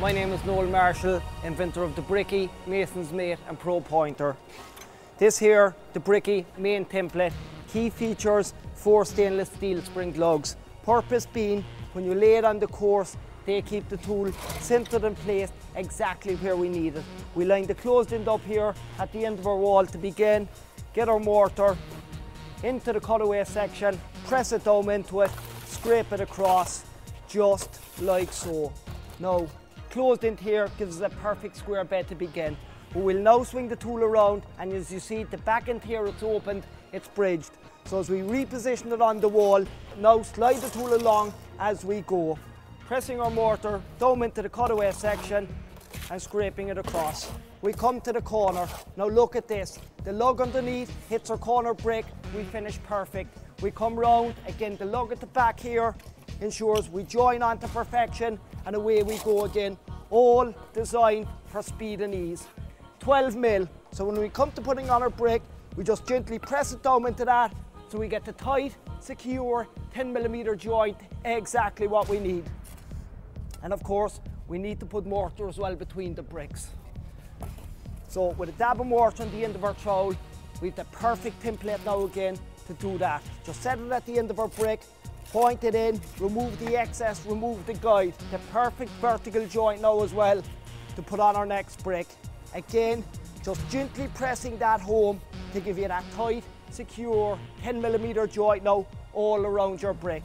My name is Noel Marshall, inventor of the Bricky, Mason's Mate and Pro Pointer. This here, the Bricky main template, key features, 4 stainless steel spring lugs. Purpose being, when you lay it on the course, they keep the tool centered and placed exactly where we need it. We line the closed end up here at the end of our wall to begin, get our mortar into the cutaway section, press it down into it, scrape it across, just like so. Now, closed end here gives us a perfect square bed to begin. We will now swing the tool around, and as you see, the back end here, it's opened, it's bridged. So as we reposition it on the wall, now slide the tool along as we go, pressing our mortar down into the cutaway section and scraping it across. We come to the corner. Now look at this. The lug underneath hits our corner brick, we finish perfect. We come round, again the lug at the back here ensures we join on to perfection, and away we go again. All designed for speed and ease. 12 mil, so when we come to putting on our brick, we just gently press it down into that, so we get the tight, secure 10mm joint, exactly what we need. And of course, we need to put mortar as well between the bricks. So with a dab of mortar on the end of our trowel, we have the perfect template now again to do that. Just set it at the end of our brick, point it in, remove the excess, remove the guide. The perfect vertical joint now as well to put on our next brick. Again, just gently pressing that home to give you that tight, secure 10mm joint now all around your brick.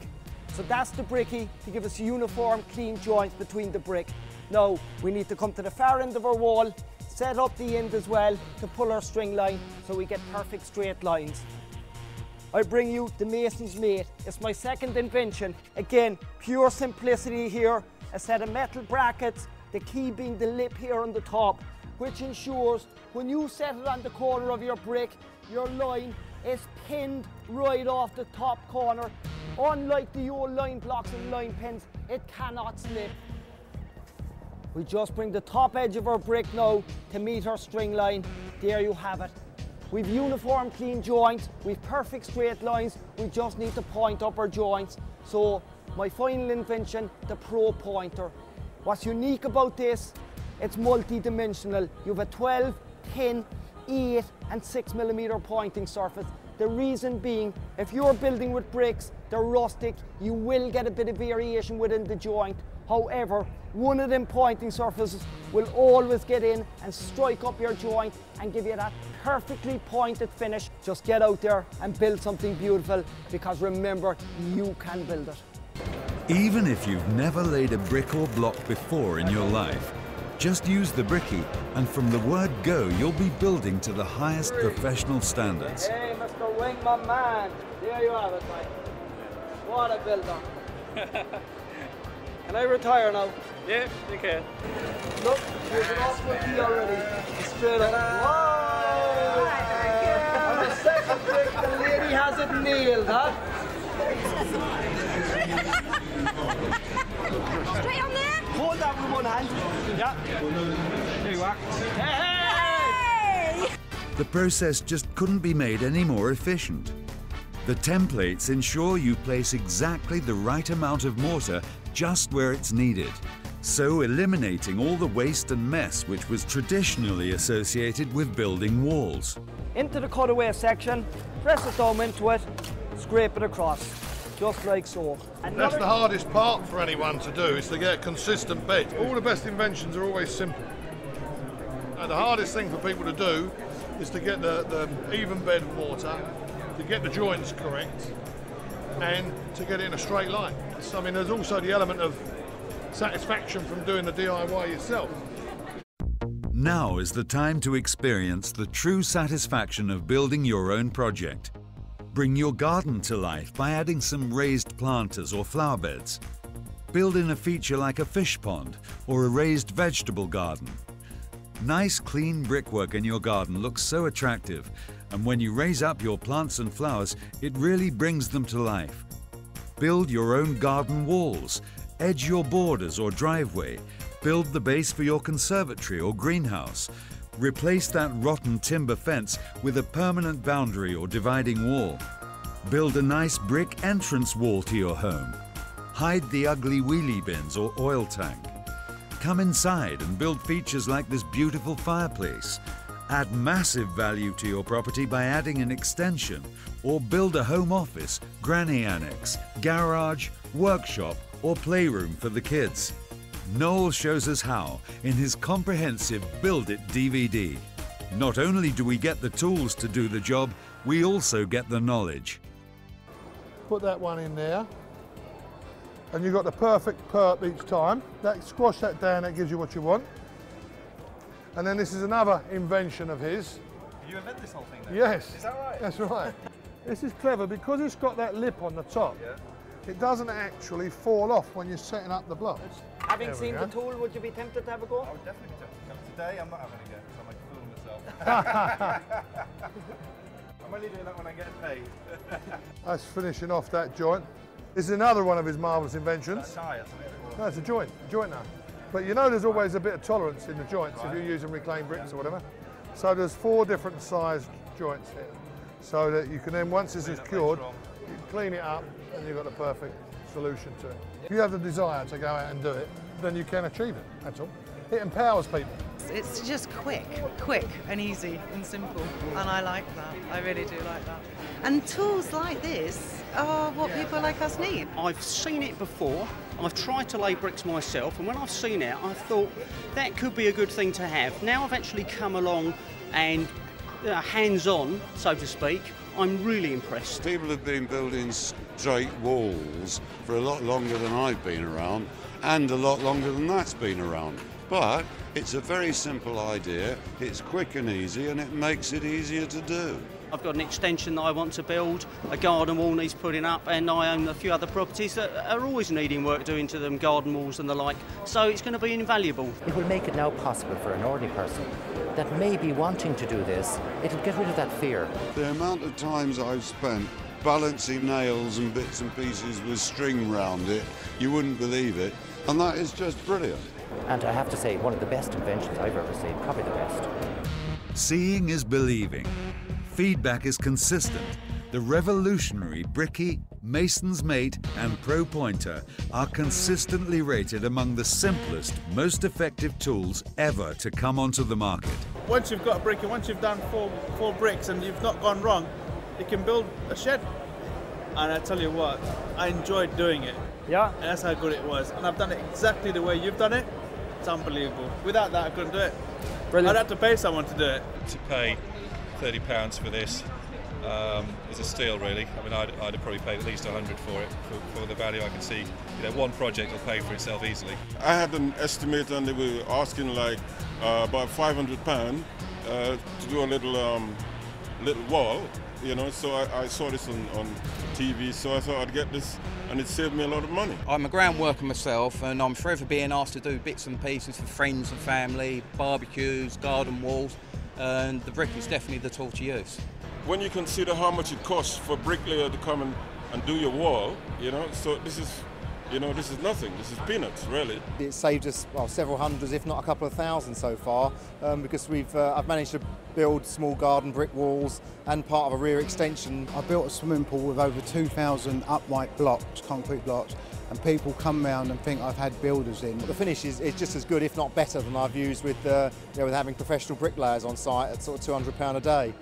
So that's the Bricky to give us a uniform, clean joint between the brick. Now, we need to come to the far end of our wall, set up the end as well to pull our string line so we get perfect straight lines. I bring you the Mason's Mate. It's my second invention. Again, pure simplicity here. A set of metal brackets, the key being the lip here on the top, which ensures when you set it on the corner of your brick, your line is pinned right off the top corner. Unlike the old line blocks and line pins, it cannot slip. We just bring the top edge of our brick now to meet our string line. There you have it. We've uniform clean joints, we've perfect straight lines, we just need to point up our joints. So my final invention, the Pro Pointer. What's unique about this, it's multi-dimensional. You have a 12, 10, 8 and 6mm pointing surface. The reason being, if you're building with bricks, they're rustic, you will get a bit of variation within the joint. However, one of them pointing surfaces will always get in and strike up your joint and give you that perfectly pointed finish. Just get out there and build something beautiful, because remember, you can build it. Even if you've never laid a brick or block before in your life, just use the Bricky, and from the word go, you'll be building to the highest professional standards. Hey, Mr. Wingman man, there you have it, mate. What a builder. Can I retire now? Yeah, you can. Look, there's an awful key already. Straight up. Wow! On the second brick, the lady has it nailed, huh? Straight on there. Hold that with one hand. Yeah. There you are. Hey! Hey! The process just couldn't be made any more efficient. The templates ensure you place exactly the right amount of mortar just where it's needed, so eliminating all the waste and mess which was traditionally associated with building walls. Into the cutaway section, press it down into it, scrape it across, just like so. That's the hardest part for anyone to do, is to get a consistent bed. All the best inventions are always simple. And the hardest thing for people to do is to get the even bed mortar, to get the joints correct, and to get it in a straight line. So, I mean, there's also the element of satisfaction from doing the DIY yourself. Now is the time to experience the true satisfaction of building your own project. Bring your garden to life by adding some raised planters or flower beds. Build in a feature like a fish pond or a raised vegetable garden. Nice clean brickwork in your garden looks so attractive, and when you raise up your plants and flowers, it really brings them to life. Build your own garden walls, edge your borders or driveway, build the base for your conservatory or greenhouse, replace that rotten timber fence with a permanent boundary or dividing wall. Build a nice brick entrance wall to your home. Hide the ugly wheelie bins or oil tank. Come inside and build features like this beautiful fireplace. Add massive value to your property by adding an extension, or build a home office, granny annex, garage, workshop, or playroom for the kids. Noel shows us how in his comprehensive Build It DVD. Not only do we get the tools to do the job, we also get the knowledge. Put that one in there. And you've got the perfect perp each time. Squash that down, that gives you what you want. And then this is another invention of his. Did you invent this whole thing then? Yes. Is that right? That's right. This is clever because it's got that lip on the top. Yeah. It doesn't actually fall off when you're setting up the blocks. Having seen the tool, would you be tempted to have a go? I would definitely be tempted to come. Today I'm not having a go because I make a fool of myself. I'm only doing that when I get paid. That's finishing off that joint. This is another one of his marvellous inventions. No, it's a joint now. But you know there's always a bit of tolerance in the joints if you're using reclaimed bricks or whatever. So there's 4 different sized joints here. So that you can then, once this is cured, you clean it up and you've got the perfect solution to it. If you have the desire to go out and do it, then you can achieve it, that's all. It empowers people. It's just quick and easy and simple, and I like that. I really do like that. And tools like this are what people like us need. I've seen it before, I've tried to lay bricks myself, and when I've seen it, I thought that could be a good thing to have. Now I've actually come along and hands-on, so to speak, I'm really impressed. People have been building straight walls for a lot longer than I've been around, and a lot longer than that's been around. But it's a very simple idea, it's quick and easy, and it makes it easier to do. I've got an extension that I want to build, a garden wall needs putting up, and I own a few other properties that are always needing work doing to them, garden walls and the like, so it's going to be invaluable. It will make it now possible for an ordinary person that may be wanting to do this. It'll get rid of that fear. The amount of times I've spent balancing nails and bits and pieces with string round it, you wouldn't believe it, and that is just brilliant. And I have to say, one of the best inventions I've ever seen, probably the best. Seeing is believing. Feedback is consistent. The revolutionary Bricky, Mason's Mate and Pro Pointer are consistently rated among the simplest, most effective tools ever to come onto the market. Once you've got a brick and once you've done four bricks and you've not gone wrong, you can build a shed. And I tell you what, I enjoyed doing it. Yeah. And that's how good it was. And I've done it exactly the way you've done it. It's unbelievable. Without that, I couldn't do it. Brilliant. I'd have to pay someone to do it. To pay £30 for this is a steal, really. I mean, I'd have probably paid at least 100 for it, for the value I can see. You know, one project will pay for itself easily. I had an estimate, and they were asking like about £500 to do a little wall. You know, so I saw this on TV, so I thought I'd get this, and it saved me a lot of money. I'm a ground worker myself, and I'm forever being asked to do bits and pieces for friends and family, barbecues, garden walls, and the brick is definitely the tool to use. When you consider how much it costs for a bricklayer to come and do your wall, you know, so this is, you know, this is nothing. This is peanuts, really. It saved us, well, several hundreds, if not a couple of thousand so far, because I've managed to build small garden brick walls and part of a rear extension. I built a swimming pool with over 2,000 upright blocks, concrete blocks, and people come round and think I've had builders in. The finish is just as good, if not better, than I've used with, with having professional bricklayers on site at sort of £200 a day.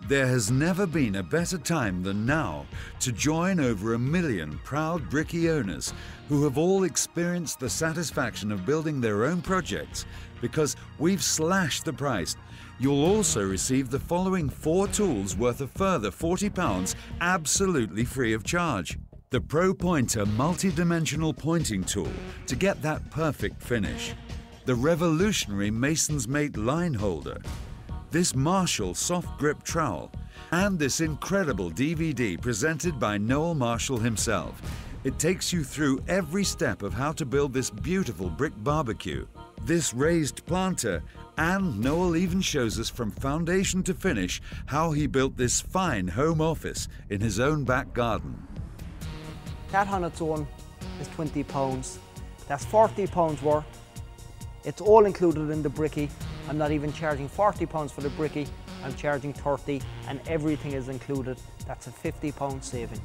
There has never been a better time than now to join over 1 million proud Bricky owners who have all experienced the satisfaction of building their own projects, because we've slashed the price. You'll also receive the following 4 tools worth a further £40 absolutely free of charge. The Pro Pointer multi-dimensional pointing tool to get that perfect finish. The revolutionary Mason's Mate line holder. This Marshall soft grip trowel, and this incredible DVD presented by Noel Marshall himself. It takes you through every step of how to build this beautiful brick barbecue. This raised planter, and Noel even shows us from foundation to finish how he built this fine home office in his own back garden. That on its own is £20. That's £40 worth. It's all included in the Bricky. I'm not even charging £40 for the Bricky, I'm charging 30, and everything is included. That's a £50 saving.